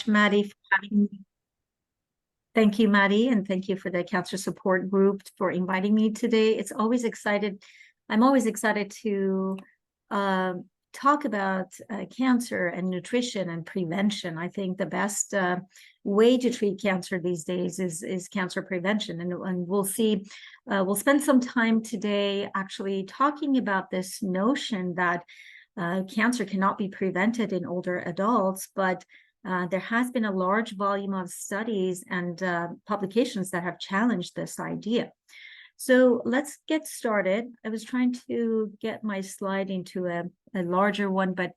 Maddie, for having me. Thank you, Maddie, and thank you for the cancer support group for inviting me today. I'm always excited to uh, talk about cancer and nutrition and prevention. I think the best way to treat cancer these days is cancer prevention. And we'll spend some time today actually talking about this notion that cancer cannot be prevented in older adults, but there has been a large volume of studies and publications that have challenged this idea. So let's get started. I was trying to get my slide into a larger one, but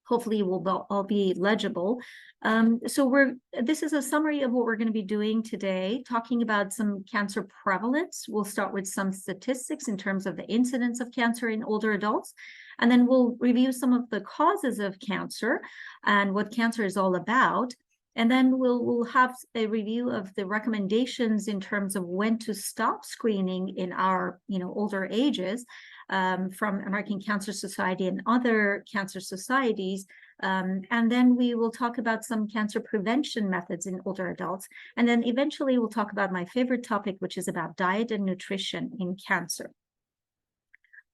hopefully it will all be legible. This is a summary of what we're going to be doing today, talking about some cancer prevalence. We'll start with some statistics in terms of the incidence of cancer in older adults, and then we'll review some of the causes of cancer and what cancer is all about. And then we'll have a review of the recommendations in terms of when to stop screening in our older ages, from American Cancer Society and other cancer societies. And then we will talk about some cancer prevention methods in older adults. And then eventually we'll talk about my favorite topic, which is about diet and nutrition in cancer.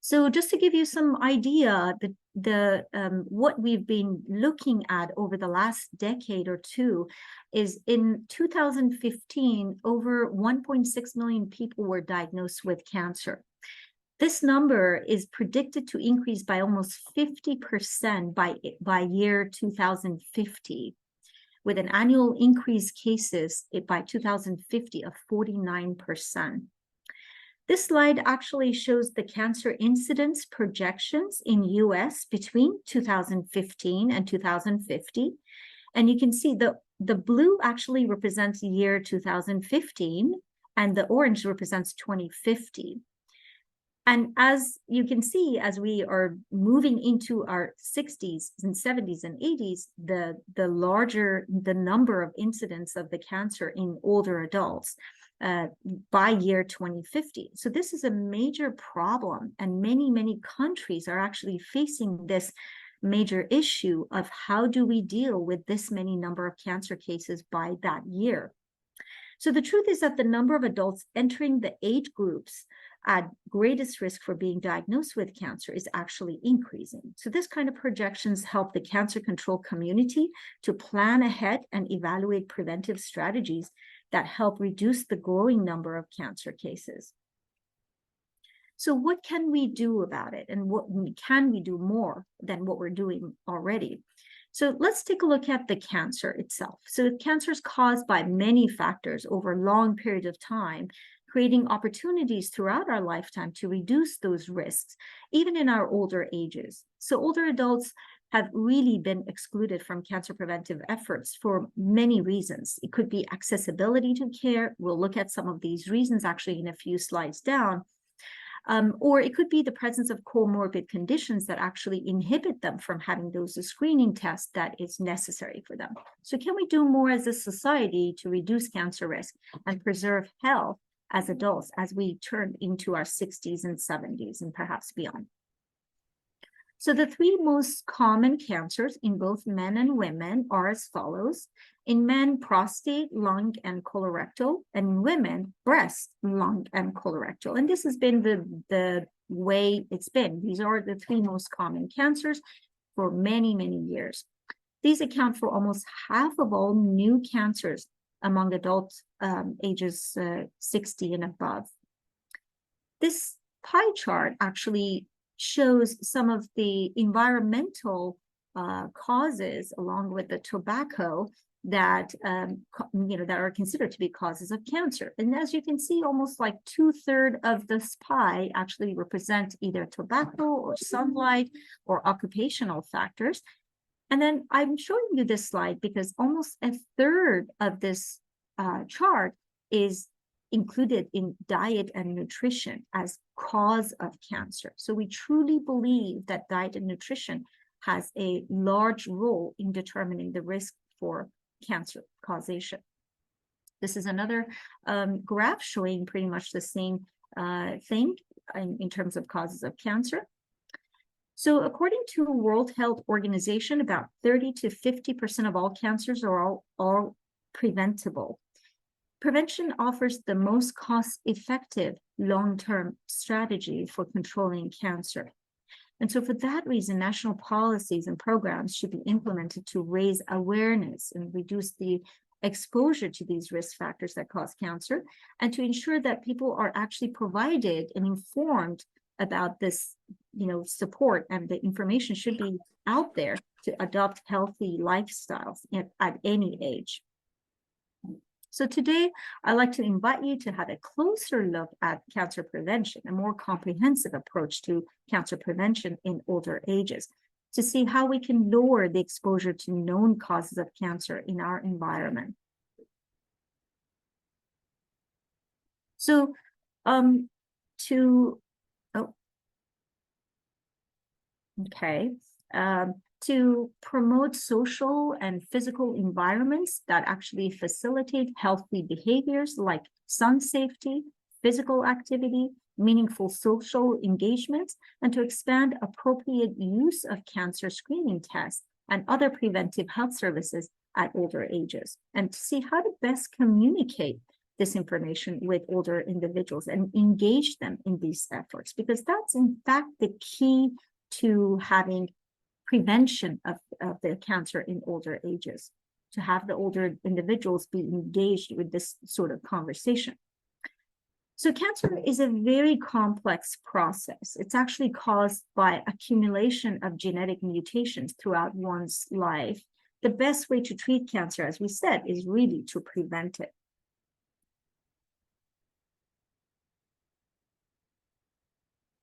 So just to give you some idea, what we've been looking at over the last decade or two is in 2015, over 1.6 million people were diagnosed with cancer. This number is predicted to increase by almost 50% by year 2050, with an annual increase cases by 2050 of 49%. This slide actually shows the cancer incidence projections in US between 2015 and 2050. And you can see the blue actually represents the year 2015, and the orange represents 2050. And as you can see, as we are moving into our 60s and 70s and 80s, the larger the number of incidents of the cancer in older adults by year 2050. So this is a major problem, and many countries are actually facing this major issue of how do we deal with this many number of cancer cases by that year. So the truth is that the number of adults entering the age groups at greatest risk for being diagnosed with cancer is actually increasing. So this kind of projections help the cancer control community to plan ahead and evaluate preventive strategies that help reduce the growing number of cancer cases. So what can we do about it, and can we do more than what we're doing already? So let's take a look at the cancer itself. So cancer is caused by many factors over a long period of time, creating opportunities throughout our lifetime to reduce those risks, even in our older ages. So older adults have really been excluded from cancer preventive efforts for many reasons. It could be accessibility to care. We'll look at some of these reasons actually in a few slides down. Or it could be the presence of comorbid conditions that actually inhibit them from having those screening tests that is necessary for them. So can we do more as a society to reduce cancer risk and preserve health as adults as we turn into our 60s and 70s and perhaps beyond? So the three most common cancers in both men and women are as follows. In men, prostate, lung, and colorectal, and in women, breast, lung, and colorectal. And this has been the way it's been. These are the three most common cancers for many years. These account for almost half of all new cancers among adults ages 60 and above. This pie chart actually shows some of the environmental causes, along with the tobacco, that that are considered to be causes of cancer. And as you can see, almost like 2/3 of this pie actually represent either tobacco or sunlight or occupational factors. And then I'm showing you this slide because almost 1/3 of this chart is included in diet and nutrition as cause of cancer. So we truly believe that diet and nutrition has a large role in determining the risk for cancer causation. This is another graph showing pretty much the same thing in terms of causes of cancer. So according to the World Health Organization, about 30 to 50% of all cancers are all preventable. Prevention offers the most cost-effective long-term strategy for controlling cancer. And so for that reason, national policies and programs should be implemented to raise awareness and reduce the exposure to these risk factors that cause cancer, and to ensure that people are actually provided and informed about this, support, and the information should be out there to adopt healthy lifestyles at any age. So today, I'd like to invite you to have a closer look at cancer prevention, a more comprehensive approach to cancer prevention in older ages, to see how we can lower the exposure to known causes of cancer in our environment. So, to promote social and physical environments that actually facilitate healthy behaviors like sun safety, physical activity, meaningful social engagements, and to expand appropriate use of cancer screening tests and other preventive health services at older ages, and to see how to best communicate this information with older individuals and engage them in these efforts, because that's in fact the key to having prevention of the cancer in older ages, to have the older individuals be engaged with this sort of conversation. So cancer is a very complex process. It's actually caused by accumulation of genetic mutations throughout one's life. The best way to treat cancer, as we said, is really to prevent it.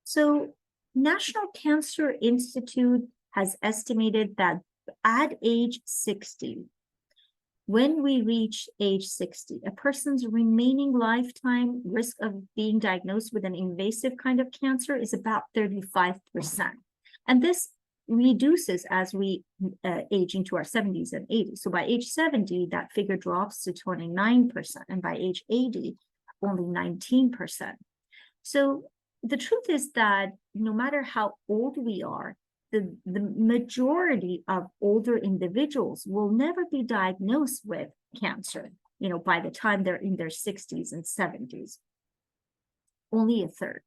So National Cancer Institute has estimated that at age 60, when we reach age 60, a person's remaining lifetime risk of being diagnosed with an invasive kind of cancer is about 35%. And this reduces as we age into our 70s and 80s. So by age 70, that figure drops to 29%, and by age 80, only 19%. So the truth is that no matter how old we are, the majority of older individuals will never be diagnosed with cancer, by the time they're in their 60s and 70s. Only a third.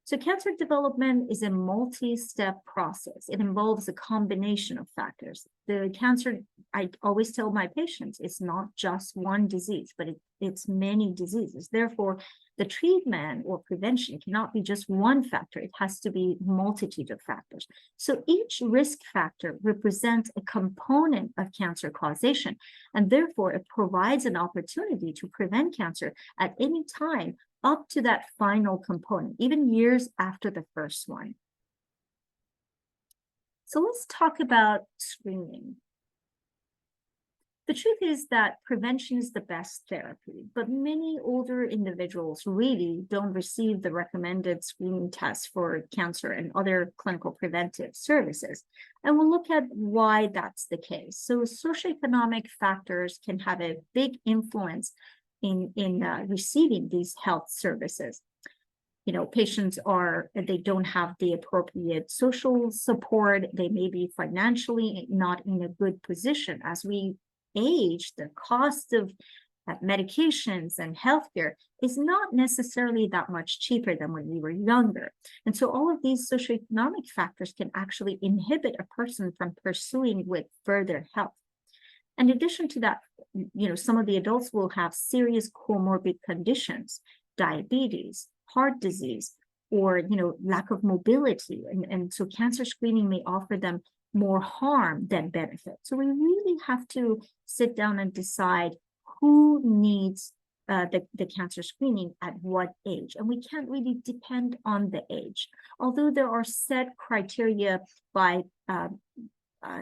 So cancer development is a multi-step process. It involves a combination of factors. The cancer, I always tell my patients, it's not just one disease, but it's many diseases. Therefore, the treatment or prevention cannot be just one factor. It has to be a multitude of factors. So each risk factor represents a component of cancer causation, and therefore it provides an opportunity to prevent cancer at any time up to that final component, even years after the first one. So let's talk about screening. The truth is that prevention is the best therapy, but many older individuals really don't receive the recommended screening tests for cancer and other clinical preventive services. And we'll look at why that's the case. So socioeconomic factors can have a big influence in receiving these health services. Patients they don't have the appropriate social support. They may be financially not in a good position. As we age, the cost of medications and healthcare is not necessarily that much cheaper than when we were younger. And so all of these socioeconomic factors can actually inhibit a person from pursuing with further health. In addition to that, some of the adults will have serious comorbid conditions, diabetes, heart disease, or, lack of mobility. And so cancer screening may offer them more harm than benefit. So we really have to sit down and decide who needs the cancer screening at what age. And we can't really depend on the age. Although there are set criteria by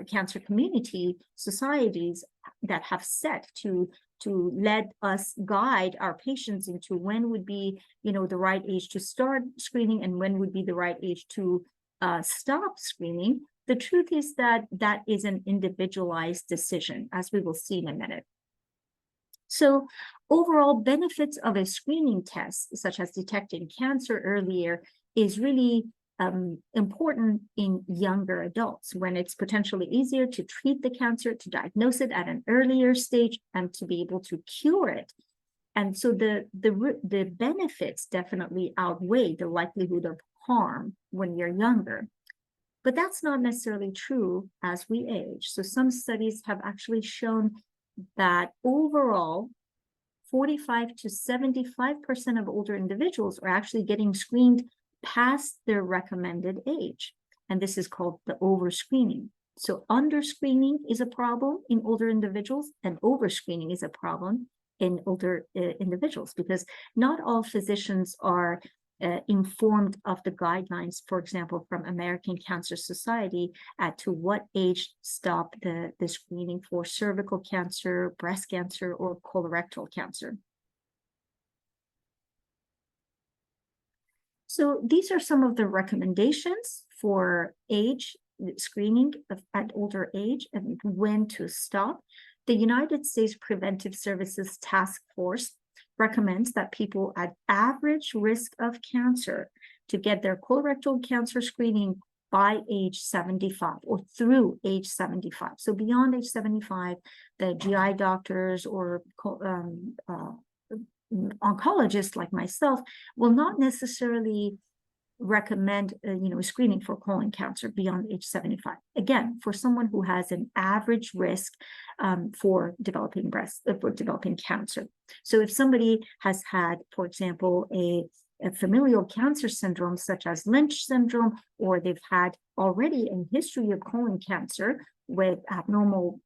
cancer community societies that have set to let us guide our patients into when would be, the right age to start screening and when would be the right age to stop screening. The truth is that that is an individualized decision, as we will see in a minute. So overall benefits of a screening test, such as detecting cancer earlier, is really important in younger adults when it's potentially easier to treat the cancer, to diagnose it at an earlier stage, and to be able to cure it. And so the benefits definitely outweigh the likelihood of harm when you're younger. But that's not necessarily true as we age. So some studies have actually shown that overall, 45 to 75% of older individuals are actually getting screened past their recommended age. And this is called the overscreening. So under-screening is a problem in older individuals, and overscreening is a problem in older individuals, because not all physicians are informed of the guidelines, for example, from American Cancer Society, to what age stop the screening for cervical cancer, breast cancer, or colorectal cancer. So these are some of the recommendations for age screening at older age and when to stop. The United States Preventive Services Task Force recommends that people at average risk of cancer to get their colorectal cancer screening by age 75 or through age 75. So beyond age 75, the GI doctors or oncologists like myself will not necessarily recommend screening for colon cancer beyond age 75. Again, for someone who has an average risk for developing cancer. So if somebody has had, for example, a familial cancer syndrome such as Lynch syndrome, or they've had already a history of colon cancer with abnormal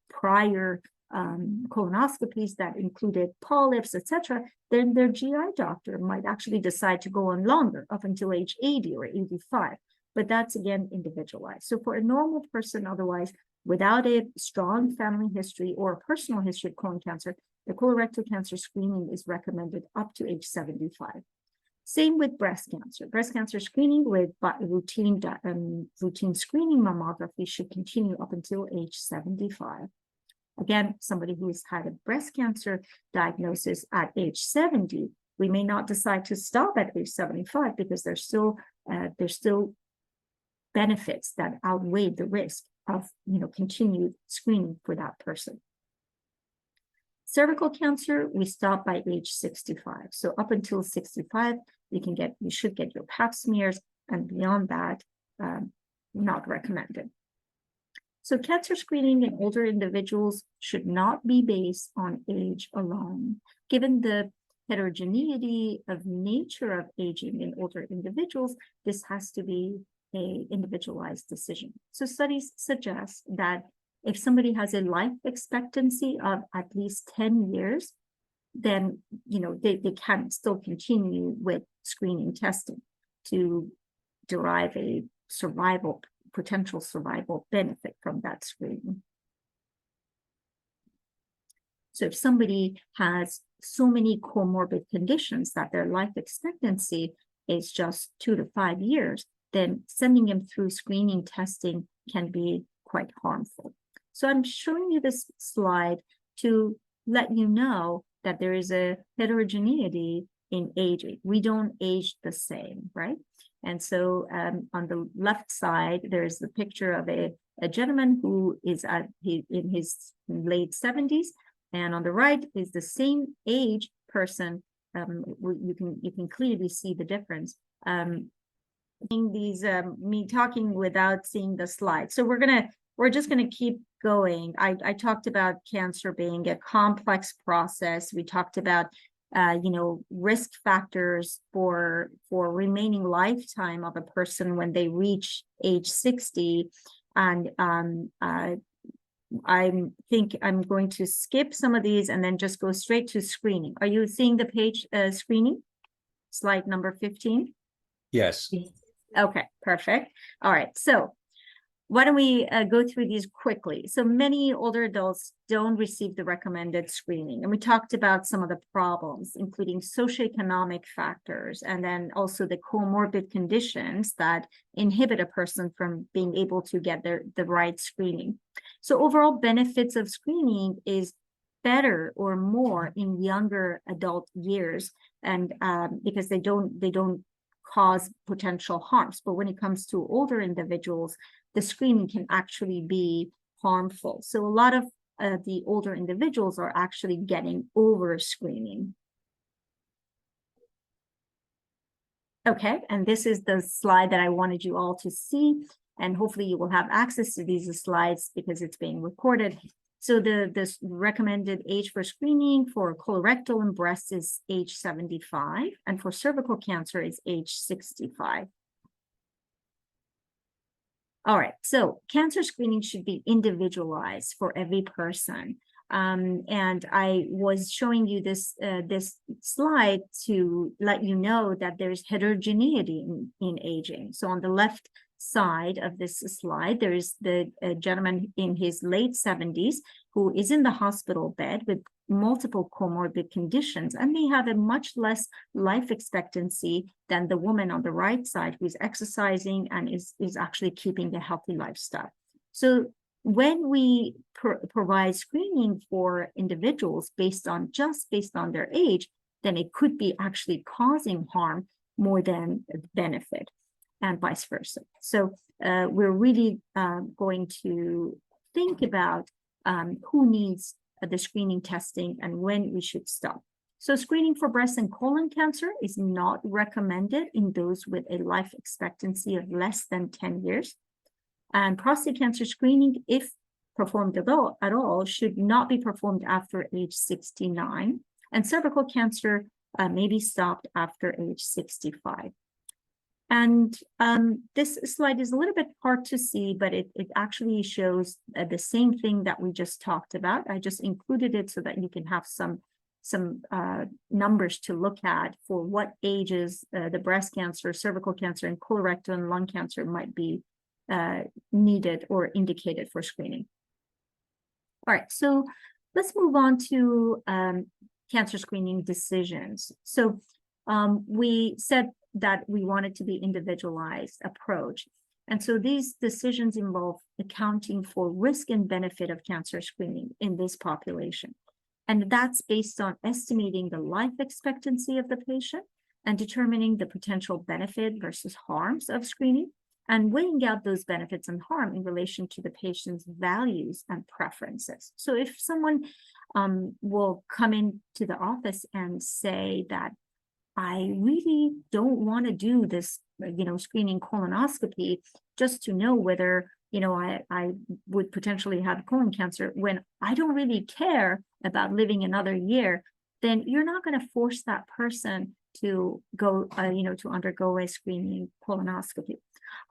prior colonoscopies that included polyps, etc., then their GI doctor might actually decide to go on longer, up until age 80 or 85. But that's, again, individualized. So for a normal person, otherwise, without a strong family history or a personal history of colon cancer, the colorectal cancer screening is recommended up to age 75. Same with breast cancer. Breast cancer screening with routine screening mammography should continue up until age 75. Again, somebody who has had a breast cancer diagnosis at age 70, we may not decide to stop at age 75 because there's still benefits that outweigh the risk of continued screening for that person. Cervical cancer, we stop by age 65. So up until 65, you should get your pap smears, and beyond that, not recommended. So cancer screening in older individuals should not be based on age alone. Given the heterogeneity of nature of aging in older individuals, this has to be an individualized decision. So studies suggest that if somebody has a life expectancy of at least 10 years, then they can still continue with screening testing to derive a potential survival benefit from that screening. So if somebody has so many comorbid conditions that their life expectancy is just 2 to 5 years, then sending them through screening testing can be quite harmful. So I'm showing you this slide to let you know that there is a heterogeneity in aging. We don't age the same, right? And so on the left side, there's the picture of a gentleman who is in his late 70s. And on the right is the same age person. You can clearly see the difference. Me talking without seeing the slide. So we're just gonna keep going. I talked about cancer being a complex process. We talked about risk factors for remaining lifetime of a person when they reach age 60. And I think I'm going to skip some of these and then just go straight to screening. Are you seeing the page screening? Slide number 15? Yes. Okay, perfect. All right, so why don't we go through these quickly? So many older adults don't receive the recommended screening. And we talked about some of the problems, including socioeconomic factors, and then also the comorbid conditions that inhibit a person from being able to get the right screening. So overall benefits of screening is better or more in younger adult years, and because they don't cause potential harms. But when it comes to older individuals, the screening can actually be harmful. So a lot of the older individuals are actually getting over screening. Okay, and this is the slide that I wanted you all to see, and hopefully you will have access to these slides because it's being recorded. So the recommended age for screening for colorectal and breast is age 75, and for cervical cancer is age 65. All right, so cancer screening should be individualized for every person. And I was showing you this slide to let you know that there's heterogeneity in aging. So on the left side of this slide, there is the gentleman in his late 70s who is in the hospital bed with multiple comorbid conditions and may have a much less life expectancy than the woman on the right side who's exercising and is actually keeping a healthy lifestyle. So when we provide screening for individuals based on their age, then it could be actually causing harm more than benefit, and vice versa. So we're really going to think about who needs the screening testing and when we should stop. So screening for breast and colon cancer is not recommended in those with a life expectancy of less than 10 years. And prostate cancer screening, if performed at all, should not be performed after age 69. And cervical cancer may be stopped after age 65. And this slide is a little bit hard to see, but it actually shows the same thing that we just talked about. I just included it so that you can have some numbers to look at for what ages the breast cancer, cervical cancer, and colorectal and lung cancer might be needed or indicated for screening. All right, so let's move on to cancer screening decisions. So we said that we want it to be individualized approach. And so these decisions involve accounting for risk and benefit of cancer screening in this population. And that's based on estimating the life expectancy of the patient and determining the potential benefit versus harms of screening and weighing out those benefits and harm in relation to the patient's values and preferences. So if someone will come into the office and say that I really don't want to do this, screening colonoscopy just to know whether, I would potentially have colon cancer when I don't really care about living another year, then you're not going to force that person to go, to undergo a screening colonoscopy.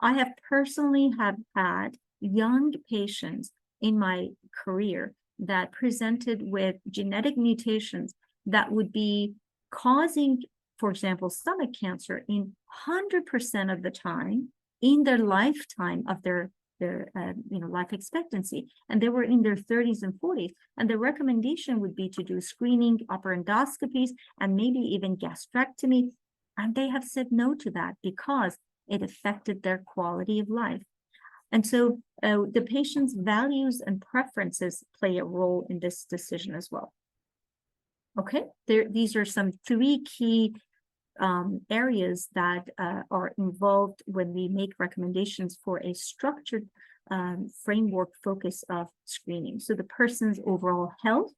I have personally had young patients in my career that presented with genetic mutations that would be causing, for example, stomach cancer in 100% of the time in their lifetime of their life expectancy. And they were in their 30s and 40s. And the recommendation would be to do screening, upper endoscopies, and maybe even gastrectomy. And they have said no to that because it affected their quality of life. And so the patient's values and preferences play a role in this decision as well. Okay, these are some 3 key areas that are involved when we make recommendations for a structured framework focus of screening. So the person's overall health,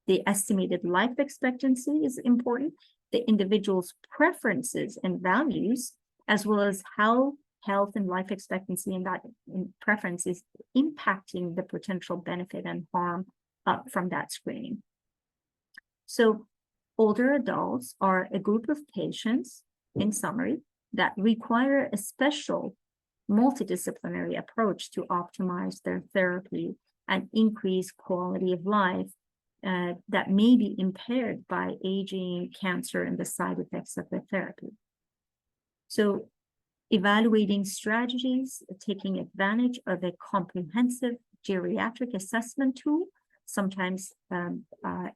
the estimated life expectancy is important, the individual's preferences and values, as well as how health and life expectancy and that preference is impacting the potential benefit and harm from that screening. So older adults are a group of patients, in summary, that require a special multidisciplinary approach to optimize their therapy and increase quality of life that may be impaired by aging, cancer, and the side effects of the therapy. So evaluating strategies, taking advantage of a comprehensive geriatric assessment tool sometimes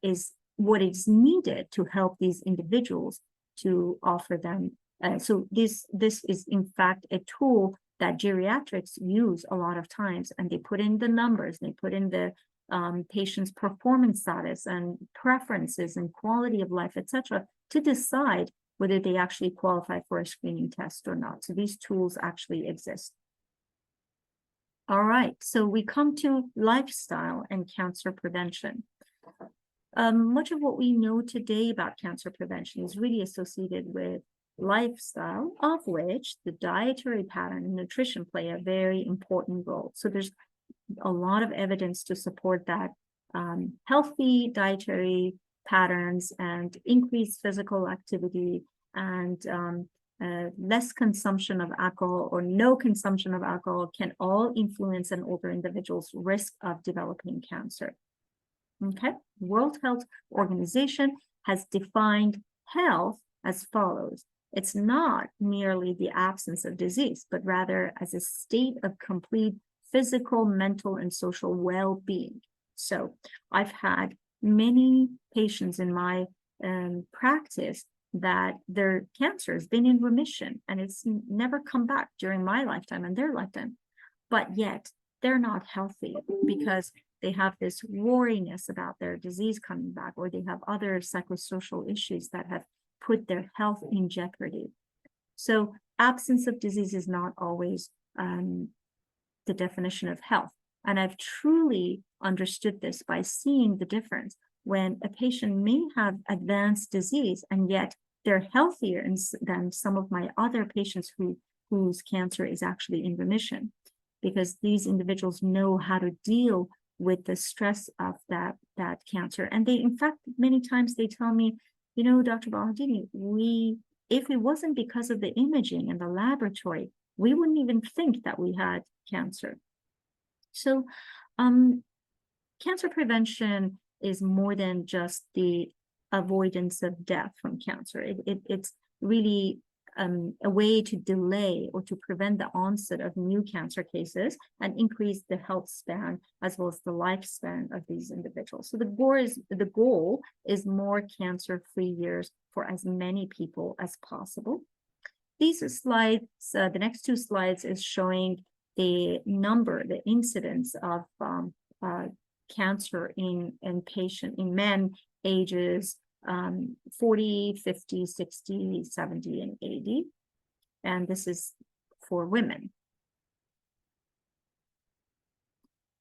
is what is needed to help these individuals to offer them. So this is in fact a tool that geriatrics use a lot of times, and they put in the numbers, they put in the patient's performance status and preferences and quality of life, etc., to decide whether they actually qualify for a screening test or not. So these tools actually exist. All right, so we come to lifestyle and cancer prevention. Much of what we know today about cancer prevention is really associated with lifestyle, of which the dietary pattern and nutrition play a very important role. So there's a lot of evidence to support that healthy dietary patterns and increased physical activity and less consumption of alcohol or no consumption of alcohol can all influence an older individual's risk of developing cancer. Okay, World Health Organization has defined health as follows. It's not merely the absence of disease, but rather as a state of complete physical, mental, and social well-being. So I've had many patients in my practice that their cancer has been in remission and it's never come back during my lifetime and their lifetime, but yet they're not healthy because they have this wariness about their disease coming back, or they have other psychosocial issues that have put their health in jeopardy. So absence of disease is not always the definition of health. And I've truly understood this by seeing the difference when a patient may have advanced disease and yet they're healthier than some of my other patients whose cancer is actually in remission, because these individuals know how to deal with the stress of that cancer. And they, in fact, many times they tell me, you know, Dr. Bahadini, if it wasn't because of the imaging and the laboratory, we wouldn't even think that we had cancer. So cancer prevention is more than just the avoidance of death from cancer. It's really a way to delay or to prevent the onset of new cancer cases and increase the health span as well as the lifespan of these individuals. So the goal is more cancer-free years for as many people as possible. These slides, the next two slides is showing the incidence of cancer in men ages 40, 50, 60, 70, and 80. And this is for women.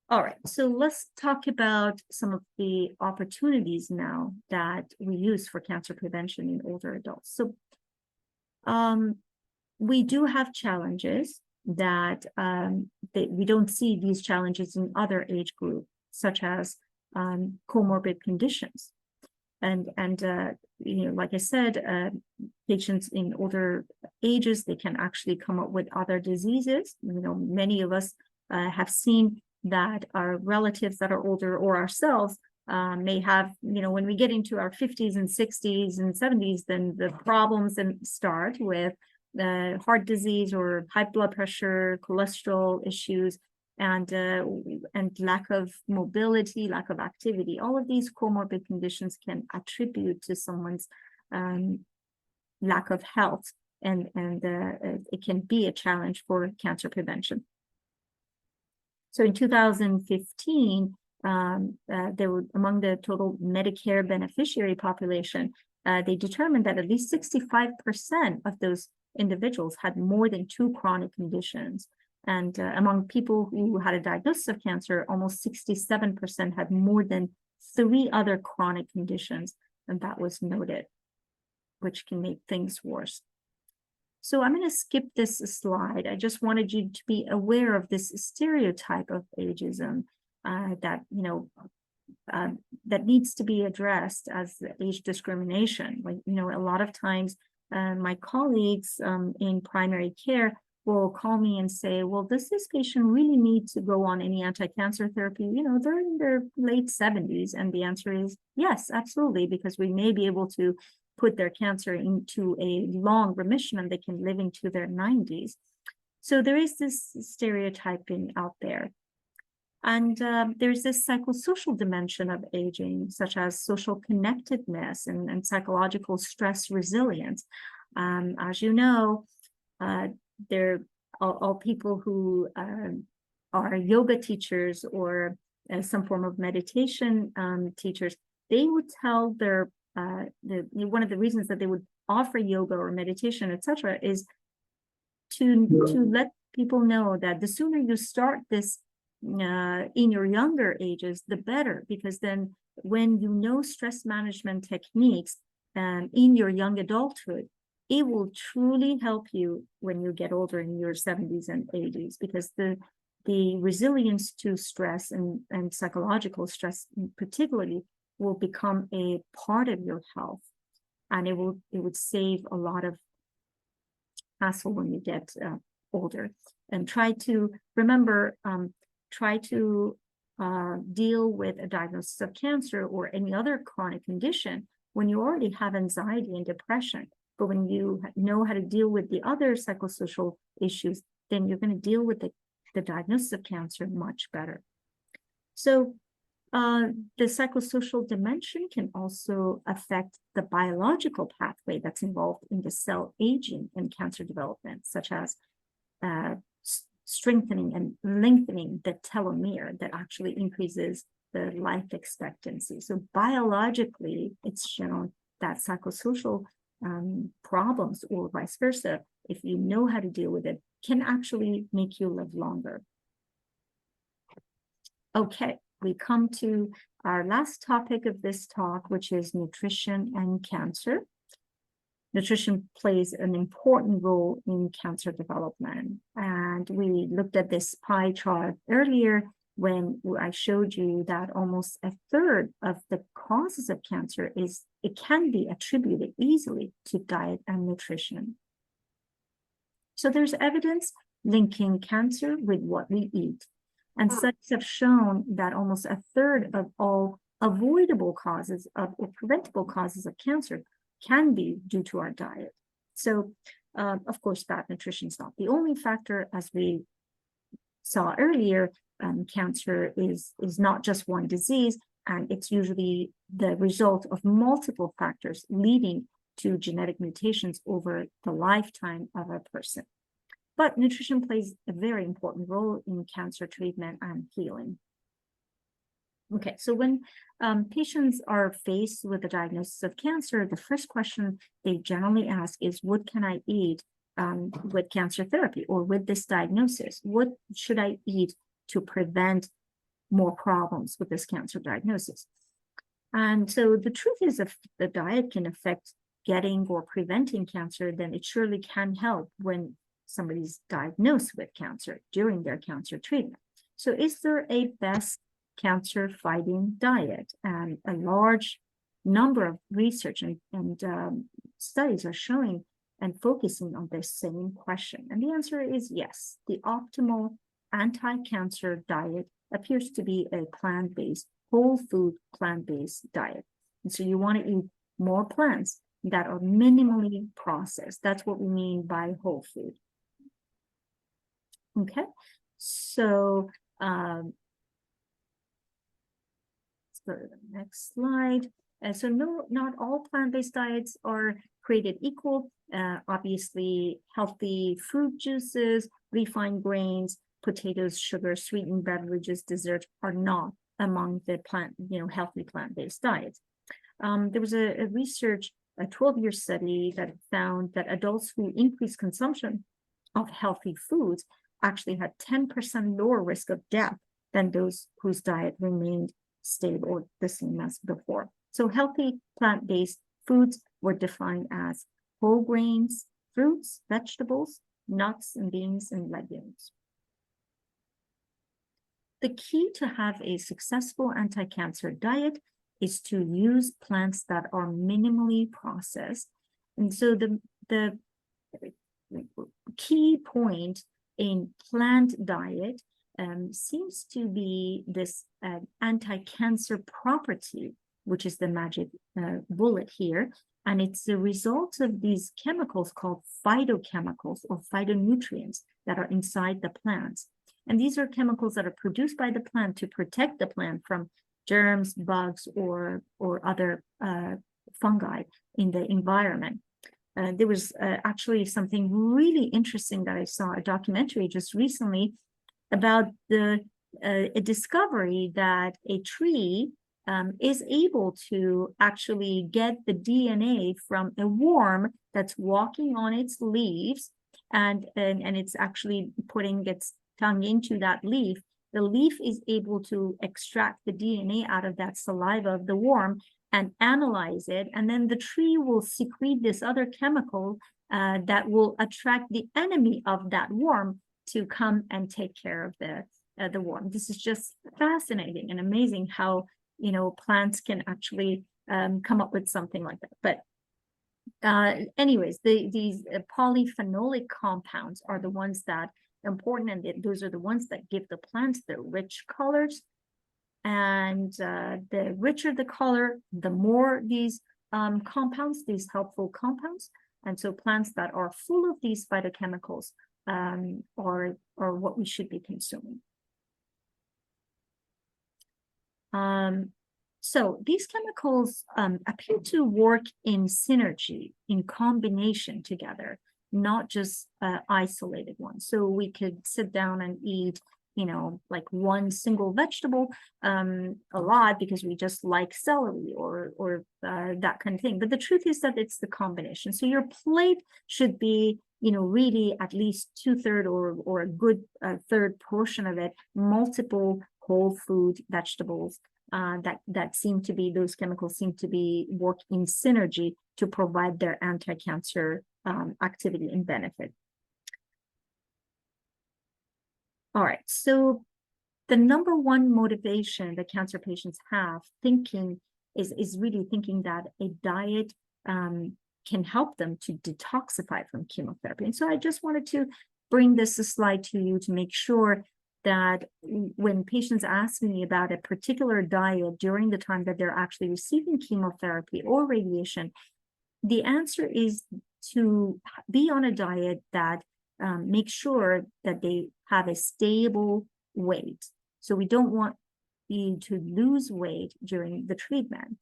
All right, so let's talk about some of the opportunities now that we use for cancer prevention in older adults. So we do have challenges that we don't see these challenges in other age groups, such as comorbid conditions. And you know, like I said, patients in older ages, they can actually come up with other diseases. You know, many of us have seen that our relatives that are older or ourselves may have, you know, when we get into our 50s and 60s and 70s, then the problems then start with heart disease or high blood pressure, cholesterol issues, and lack of mobility, lack of activity. All of these comorbid conditions can attribute to someone's lack of health, and it can be a challenge for cancer prevention. So in 2015, there were, among the total Medicare beneficiary population, they determined that at least 65% of those individuals had more than 2 chronic conditions. And among people who had a diagnosis of cancer, almost 67% had more than 3 other chronic conditions, and that was noted, which can make things worse. So I'm going to skip this slide. I just wanted you to be aware of this stereotype of ageism that, you know, that needs to be addressed as age discrimination. Like, you know, a lot of times my colleagues in primary care will call me and say, well, does this patient really need to go on any anti-cancer therapy? You know, they're in their late 70s. And the answer is yes, absolutely, because we may be able to put their cancer into a long remission and they can live into their 90s. So there is this stereotyping out there. And there's this psychosocial dimension of aging, such as social connectedness and psychological stress resilience. As you know, they're all people who are yoga teachers or some form of meditation teachers. They would tell their one of the reasons that they would offer yoga or meditation, etc., is to let people know that the sooner you start this in your younger ages, the better, because then when you know stress management techniques in your young adulthood, it will truly help you when you get older in your 70s and 80s, because the resilience to stress and psychological stress particularly will become a part of your health, and it would save a lot of hassle when you get older. And try to remember, try to deal with a diagnosis of cancer or any other chronic condition when you already have anxiety and depression. But when you know how to deal with the other psychosocial issues, then you're going to deal with the diagnosis of cancer much better. So the psychosocial dimension can also affect the biological pathway that's involved in the cell aging and cancer development, such as strengthening and lengthening the telomere that actually increases the life expectancy. So biologically, it's shown that psychosocial problems, or vice versa, if you know how to deal with it, can actually make you live longer. Okay, we come to our last topic of this talk, which is nutrition and cancer. Nutrition plays an important role in cancer development. And we looked at this pie chart earlier when I showed you that almost a third of the causes of cancer it can be attributed easily to diet and nutrition. So there's evidence linking cancer with what we eat. And studies have shown that almost a third of all avoidable causes or preventable causes of cancer can be due to our diet. So, of course, bad nutrition is not the only factor. As we saw earlier, cancer is not just one disease, and it's usually the result of multiple factors leading to genetic mutations over the lifetime of a person. But nutrition plays a very important role in cancer treatment and healing. Okay, so when patients are faced with a diagnosis of cancer, the first question they generally ask is, what can I eat with cancer therapy or with this diagnosis? What should I eat to prevent more problems with this cancer diagnosis? And so the truth is, if the diet can affect getting or preventing cancer, then it surely can help when somebody's diagnosed with cancer during their cancer treatment. So is there a best cancer fighting diet? And a large number of research and studies are showing and focusing on this same question. And the answer is yes. The optimal anti-cancer diet appears to be a plant-based, whole food plant-based diet. And so you want to eat more plants that are minimally processed. That's what we mean by whole food. Okay, so let's go to the next slide. So not all plant-based diets are created equal. Obviously, healthy fruit juices, refined grains, potatoes, sugar, sweetened beverages, desserts are not among the healthy plant-based diets. There was a 12-year study that found that adults who increased consumption of healthy foods actually had 10% lower risk of death than those whose diet remained stable or the same as before. So healthy plant-based foods were defined as whole grains, fruits, vegetables, nuts, and beans, and legumes. The key to have a successful anti-cancer diet is to use plants that are minimally processed. And so the key point in plant diet seems to be this anti-cancer property, which is the magic bullet here. And it's the result of these chemicals called phytochemicals or phytonutrients that are inside the plants. And these are chemicals that are produced by the plant to protect the plant from germs, bugs, or other fungi in the environment. There was actually something really interesting that I saw, a documentary just recently about a discovery that a tree is able to actually get the DNA from a worm that's walking on its leaves, and it's actually putting its tongue into that leaf. The leaf is able to extract the DNA out of that saliva of the worm and analyze it, and then the tree will secrete this other chemical that will attract the enemy of that worm to come and take care of the worm. This is just fascinating and amazing how plants can actually come up with something like that. But anyways, these polyphenolic compounds are the ones that are important, and those are the ones that give the plants the rich colors. And the richer the color, the more these compounds, these helpful compounds. And so plants that are full of these phytochemicals are what we should be consuming. So these chemicals appear to work in synergy, in combination together, not just isolated ones. So we could sit down and eat, like one single vegetable a lot because we just like celery or that kind of thing. But the truth is that it's the combination. So your plate should be, really at least 2/3 or a good third portion of it, multiple whole food vegetables that seem to be, those chemicals seem to be work in synergy to provide their anti-cancer activity and benefit. All right, so the number one motivation that cancer patients have is really thinking that a diet can help them to detoxify from chemotherapy. And so I just wanted to bring this slide to you to make sure that when patients ask me about a particular diet during the time that they're actually receiving chemotherapy or radiation, the answer is to be on a diet that makes sure that they have a stable weight. So we don't want you to lose weight during the treatment,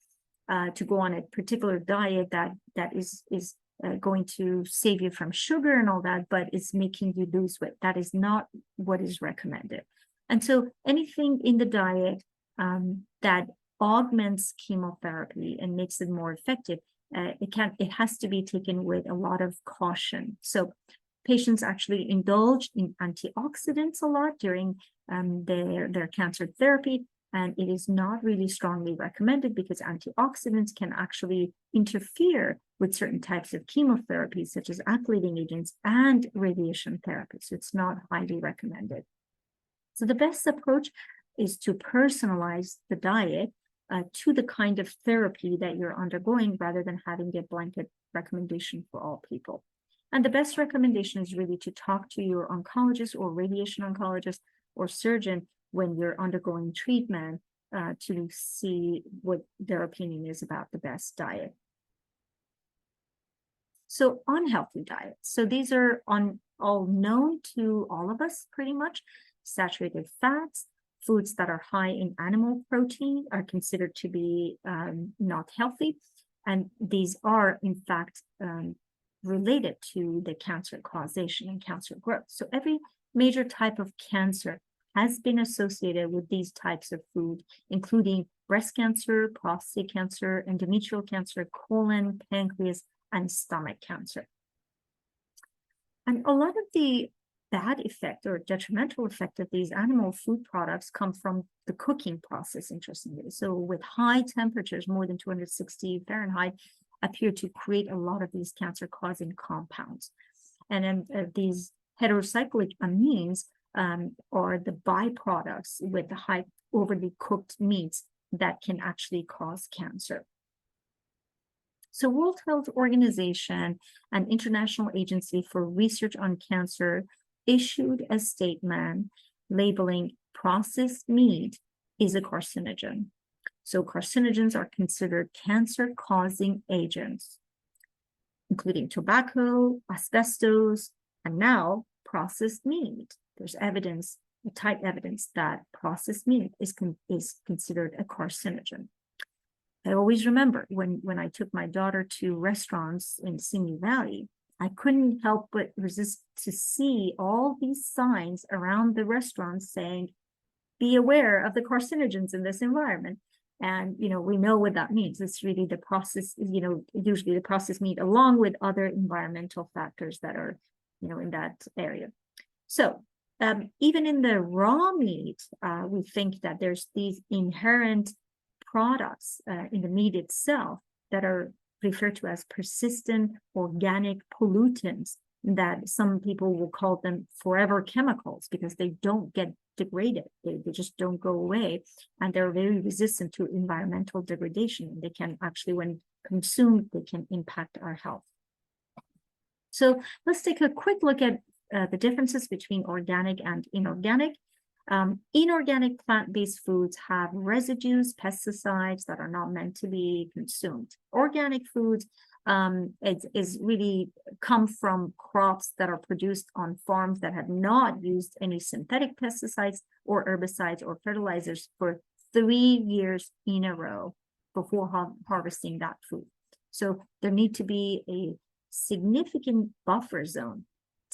to go on a particular diet that is going to save you from sugar and all that, but it's making you lose weight. That is not what is recommended. And so anything in the diet that augments chemotherapy and makes it more effective, it has to be taken with a lot of caution. So patients actually indulge in antioxidants a lot during their cancer therapy, and it is not really strongly recommended because antioxidants can actually interfere with certain types of chemotherapy, such as alkylating agents and radiation therapy. So it's not highly recommended. So the best approach is to personalize the diet to the kind of therapy that you're undergoing, rather than having a blanket recommendation for all people. And the best recommendation is really to talk to your oncologist or radiation oncologist or surgeon when you're undergoing treatment to see what their opinion is about the best diet. So unhealthy diets. So these are all known to all of us pretty much. Saturated fats, foods that are high in animal protein are considered to be not healthy. And these are, in fact, related to the cancer causation and cancer growth. So every major type of cancer has been associated with these types of food, including breast cancer, prostate cancer, endometrial cancer, colon, pancreas, and stomach cancer. And a lot of the bad effect or detrimental effect of these animal food products come from the cooking process, interestingly. So with high temperatures, more than 260 Fahrenheit, appear to create a lot of these cancer-causing compounds. And then these heterocyclic amines are the byproducts with the high overly cooked meats that can actually cause cancer. So World Health Organization, an international agency for research on cancer, issued a statement labeling processed meat is a carcinogen. So carcinogens are considered cancer-causing agents, including tobacco, asbestos, and now processed meat. There's evidence, tight evidence, that processed meat is considered a carcinogen. I always remember when I took my daughter to restaurants in Simi Valley, I couldn't help but resist to see all these signs around the restaurants saying, be aware of the carcinogens in this environment. And, we know what that means. It's really the process, usually the processed meat along with other environmental factors that are, in that area. So even in the raw meat, we think that there's these inherent products in the meat itself that are referred to as persistent organic pollutants, that some people will call them forever chemicals because they don't get degraded. They just don't go away. And they're very resistant to environmental degradation. They can actually, when consumed, they can impact our health. So let's take a quick look at the differences between organic and inorganic. Inorganic plant-based foods have residues, pesticides that are not meant to be consumed. Organic foods is really come from crops that are produced on farms that have not used any synthetic pesticides or herbicides or fertilizers for 3 years in a row before harvesting that food. So there need to be a significant buffer zone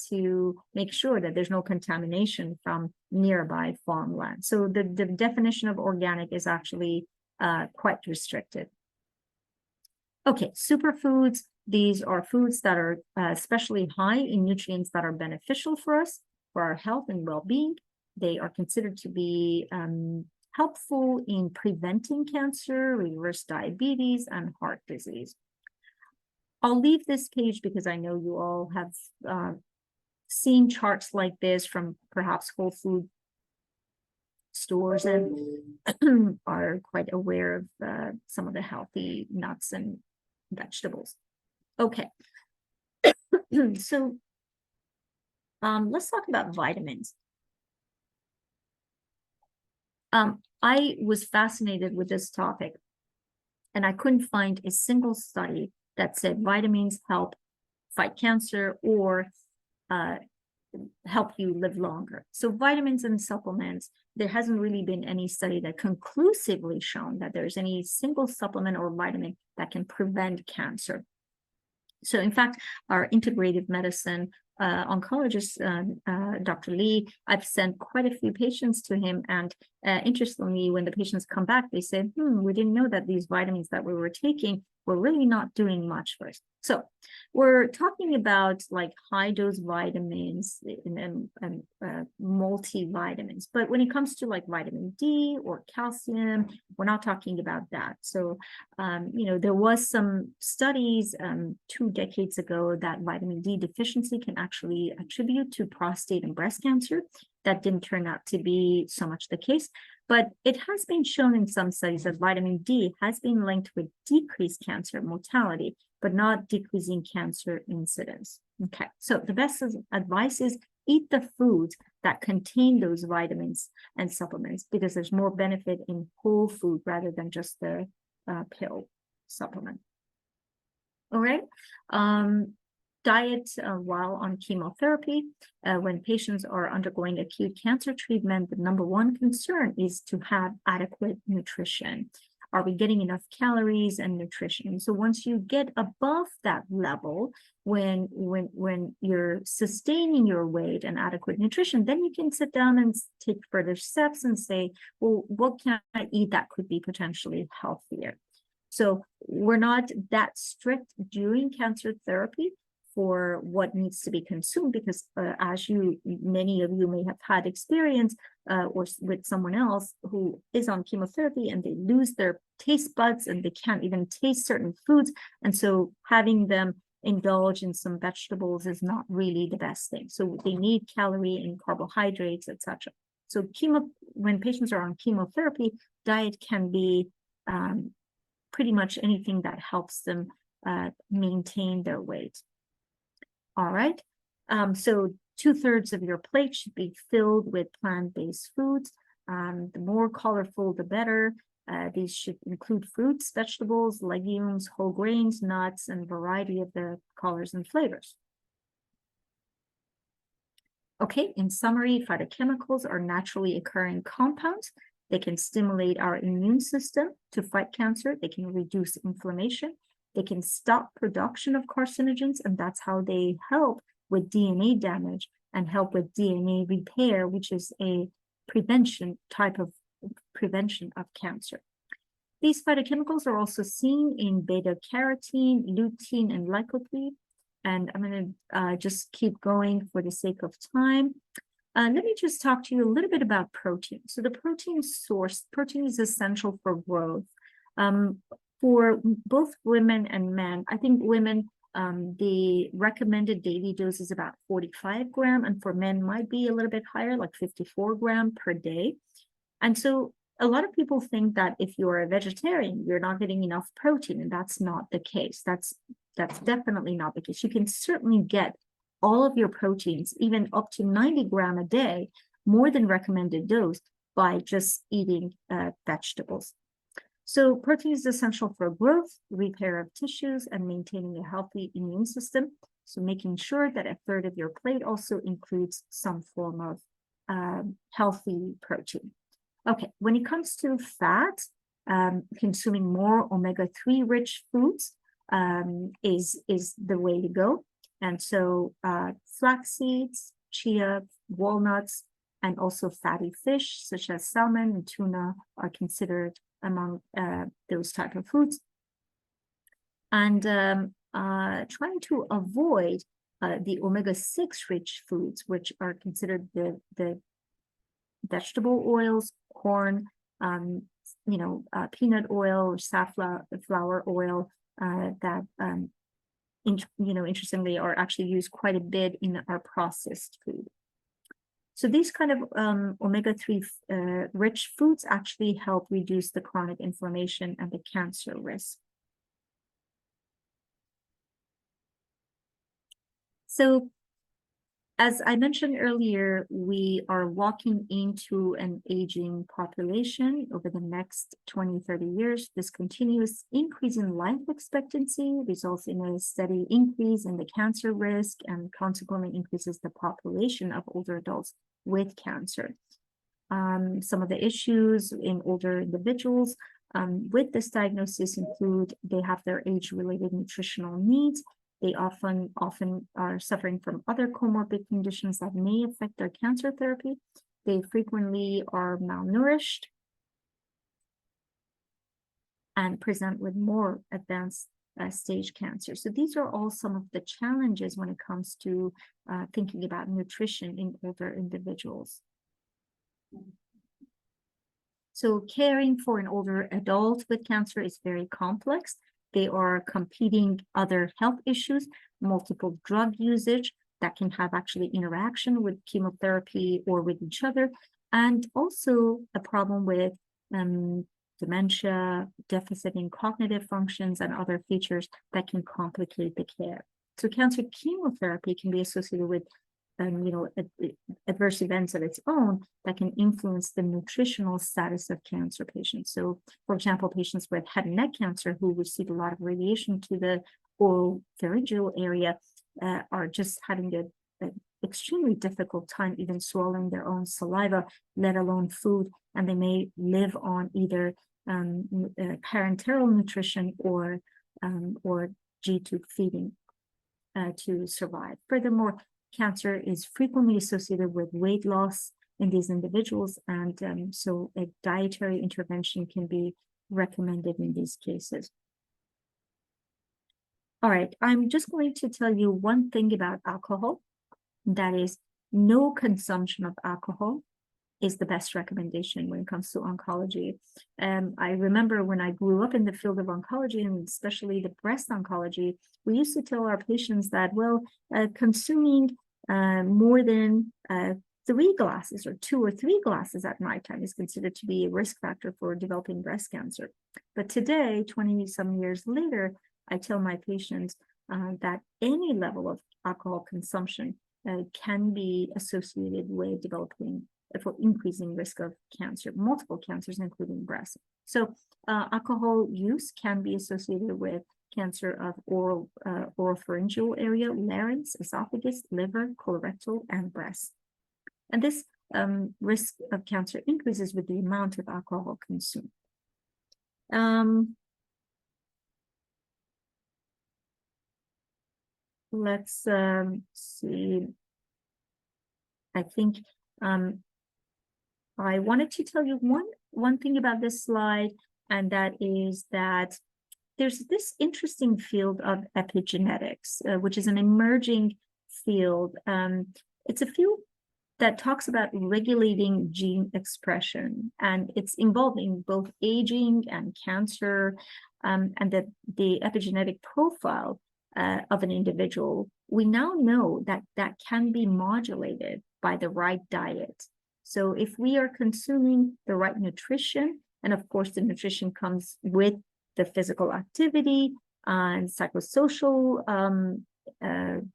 to make sure that there's no contamination from nearby farmland. So the definition of organic is actually quite restricted. Okay, superfoods. These are foods that are especially high in nutrients that are beneficial for us, for our health and well-being. They are considered to be helpful in preventing cancer, reverse diabetes, and heart disease. I'll leave this page because I know you all have seen charts like this from perhaps Whole Food stores and are quite aware of some of the healthy nuts and vegetables. Okay, so let's talk about vitamins. I was fascinated with this topic, and I couldn't find a single study that said vitamins help fight cancer or help you live longer. So vitamins and supplements, there hasn't really been any study that conclusively shown that there's any single supplement or vitamin that can prevent cancer. So in fact, our integrative medicine oncologist, Dr. Lee, I've sent quite a few patients to him. And interestingly, when the patients come back, they said, we didn't know that these vitamins that we were taking were really not doing much for us. So we're talking about like high dose vitamins and multivitamins. But when it comes to like vitamin D or calcium, we're not talking about that. So, there was some studies 2 decades ago that vitamin D deficiency can actually attribute to prostate and breast cancer. That didn't turn out to be so much the case. But it has been shown in some studies that vitamin D has been linked with decreased cancer mortality, but not decreasing cancer incidence. Okay, so the best advice is eat the foods that contain those vitamins and supplements because there's more benefit in whole food rather than just the pill supplement. All right. Diet while on chemotherapy. When patients are undergoing acute cancer treatment, the number one concern is to have adequate nutrition. Are we getting enough calories and nutrition? So once you get above that level, when you're sustaining your weight and adequate nutrition, then you can sit down and take further steps and say, well, what can I eat that could be potentially healthier? So we're not that strict during cancer therapy for what needs to be consumed because as many of you may have had experience or with someone else who is on chemotherapy and they lose their taste buds and they can't even taste certain foods. And so having them indulge in some vegetables is not really the best thing. So they need calorie and carbohydrates, etc. So when patients are on chemotherapy, diet can be pretty much anything that helps them maintain their weight. All right, so 2/3 of your plate should be filled with plant-based foods. The more colorful, the better. These should include fruits, vegetables, legumes, whole grains, nuts, and a variety of the colors and flavors. Okay, in summary, phytochemicals are naturally occurring compounds. They can stimulate our immune system to fight cancer. They can reduce inflammation. They can stop production of carcinogens, and that's how they help with DNA damage and help with DNA repair, which is a type of prevention of cancer. These phytochemicals are also seen in beta-carotene, lutein, and lycopene. And I'm going to just keep going for the sake of time. Let me just talk to you a little bit about protein. So the protein source, protein is essential for growth. For both women and men, I think women, the recommended daily dose is about 45 grams, and for men might be a little bit higher, like 54 grams per day. And so a lot of people think that if you're a vegetarian, you're not getting enough protein, and that's not the case. That's definitely not the case. You can certainly get all of your proteins, even up to 90 grams a day, more than recommended dose, by just eating vegetables. So protein is essential for growth, repair of tissues, and maintaining a healthy immune system. So making sure that a third of your plate also includes some form of healthy protein. Okay, when it comes to fat, consuming more omega-3 rich foods is the way to go. And so flax seeds, chia, walnuts, and also fatty fish such as salmon and tuna are considered among those type of foods. And trying to avoid the omega-6 rich foods, which are considered the vegetable oils, corn, peanut oil or safflower oil that interestingly are actually used quite a bit in our processed food. So these kind of omega-3 rich foods actually help reduce the chronic inflammation and the cancer risk. So as I mentioned earlier, we are walking into an aging population over the next 20, 30 years. This continuous increase in life expectancy results in a steady increase in the cancer risk and consequently increases the population of older adults with cancer. Some of the issues in older individuals with this diagnosis include they have their age-related nutritional needs. They often are suffering from other comorbid conditions that may affect their cancer therapy. They frequently are malnourished and present with more advanced stage cancer. So these are all some of the challenges when it comes to thinking about nutrition in older individuals. So caring for an older adult with cancer is very complex. They are competing other health issues, multiple drug usage that can have actually interaction with chemotherapy or with each other, and also a problem with dementia, deficit in cognitive functions, and other features that can complicate the care. So cancer chemotherapy can be associated with adverse events of its own that can influence the nutritional status of cancer patients. So, for example, patients with head and neck cancer who receive a lot of radiation to the oropharyngeal area are just having an extremely difficult time even swallowing their own saliva, let alone food, and they may live on either parenteral nutrition or G-tube feeding to survive. Furthermore, cancer is frequently associated with weight loss in these individuals, and so a dietary intervention can be recommended in these cases. All right, I'm just going to tell you one thing about alcohol, that is no consumption of alcohol is the best recommendation when it comes to oncology. I remember when I grew up in the field of oncology, and especially the breast oncology, we used to tell our patients that, well, consuming more than 3 glasses or 2 or 3 glasses at nighttime is considered to be a risk factor for developing breast cancer. But today, 20-some years later, I tell my patients that any level of alcohol consumption can be associated with developing for increasing risk of cancer, multiple cancers, including breast. So alcohol use can be associated with cancer of oropharyngeal area, larynx, esophagus, liver, colorectal, and breast. And this risk of cancer increases with the amount of alcohol consumed. Let's see. I think I wanted to tell you one thing about this slide, and that is that there's this interesting field of epigenetics, which is an emerging field. It's a field that talks about regulating gene expression, and it's involving both aging and cancer, and the epigenetic profile of an individual. We now know that that can be modulated by the right diet. So if we are consuming the right nutrition, and of course the nutrition comes with the physical activity and psychosocial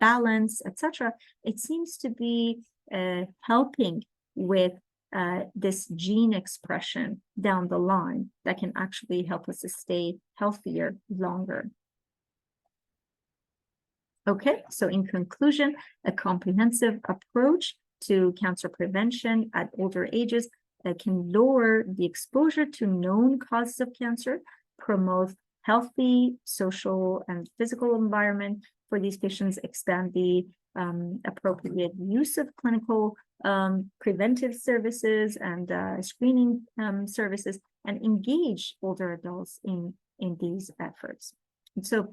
balance, etc., it seems to be helping with this gene expression down the line that can actually help us to stay healthier longer. Okay, so in conclusion, a comprehensive approach to cancer prevention at older ages that can lower the exposure to known causes of cancer, promote healthy social and physical environment for these patients, expand the appropriate use of clinical preventive services and screening services, and engage older adults in these efforts. And so,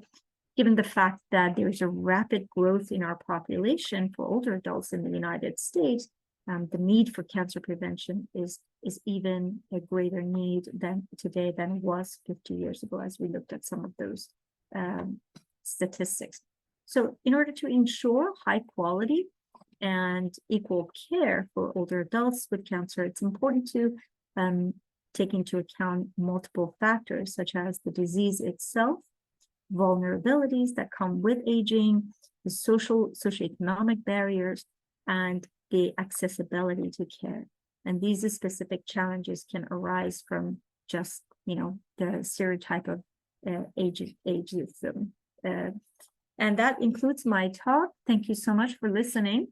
given the fact that there's a rapid growth in our population for older adults in the United States, the need for cancer prevention is even a greater need today than it was 50 years ago, as we looked at some of those statistics. So in order to ensure high quality and equal care for older adults with cancer, it's important to take into account multiple factors, such as the disease itself, vulnerabilities that come with aging, the socioeconomic barriers, and the accessibility to care. And these specific challenges can arise from just, the stereotype of ageism. And that includes my talk. Thank you so much for listening.